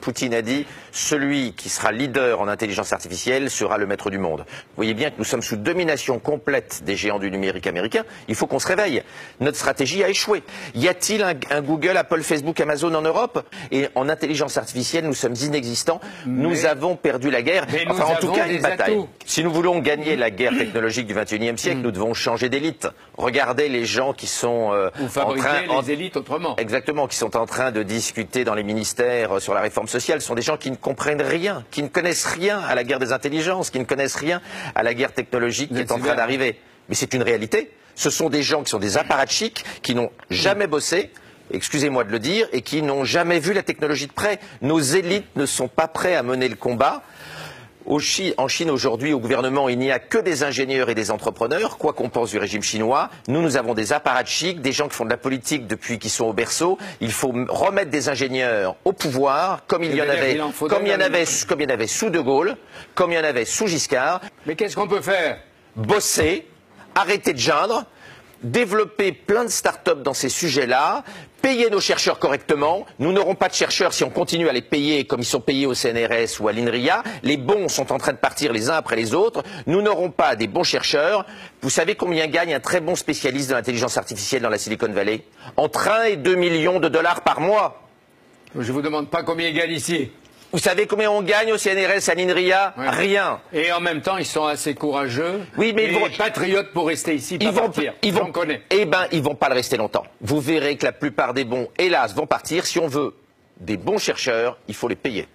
Poutine a dit « Celui qui sera leader en intelligence artificielle sera le maître du monde ». Vous voyez bien que nous sommes sous domination complète des géants du numérique américain. Il faut qu'on se réveille. Notre stratégie a échoué. Y a-t-il un Google, Apple, Facebook, Amazon en Europe? Et en intelligence artificielle, nous sommes inexistants. Nous avons perdu la guerre. Enfin, en tout cas, une bataille. Si nous voulons gagner la guerre technologique du XXIe siècle, nous devons changer d'élite. Regardez les gens qui sont ou favoriser les élites autrement. Exactement, qui sont en train de discuter dans les ministères sur la réforme sociale. Ce sont des gens qui ne comprennent rien, qui ne connaissent rien à la guerre des intelligences, qui ne connaissent rien à la guerre technologique qui est en train d'arriver. Mais c'est une réalité. Ce sont des gens qui sont des apparatchiks, qui n'ont jamais bossé, excusez-moi de le dire, et qui n'ont jamais vu la technologie de près. Nos élites ne sont pas prêts à mener le combat. En Chine aujourd'hui, au gouvernement, il n'y a que des ingénieurs et des entrepreneurs, quoi qu'on pense du régime chinois. Nous avons des apparatchiks, des gens qui font de la politique depuis qu'ils sont au berceau. Il faut remettre des ingénieurs au pouvoir, comme il y en avait sous De Gaulle, comme il y en avait sous Giscard. Mais qu'est-ce qu'on peut faire? Bosser, arrêter de geindre, développer plein de start-up dans ces sujets-là, payer nos chercheurs correctement. Nous n'aurons pas de chercheurs si on continue à les payer comme ils sont payés au CNRS ou à l'INRIA. Les bons sont en train de partir les uns après les autres. Nous n'aurons pas des bons chercheurs. Vous savez combien gagne un très bon spécialiste de l'intelligence artificielle dans la Silicon Valley? Entre 1 et 2 millions de dollars par mois. Je ne vous demande pas combien il gagne ici. Vous savez combien on gagne au CNRS, à l'INRIA? Ouais. Rien. Et en même temps, ils sont assez courageux. Oui, mais ils vont patriotes pour rester ici. Ils vont pas le rester longtemps. Vous verrez que la plupart des bons, hélas, vont partir. Si on veut des bons chercheurs, il faut les payer.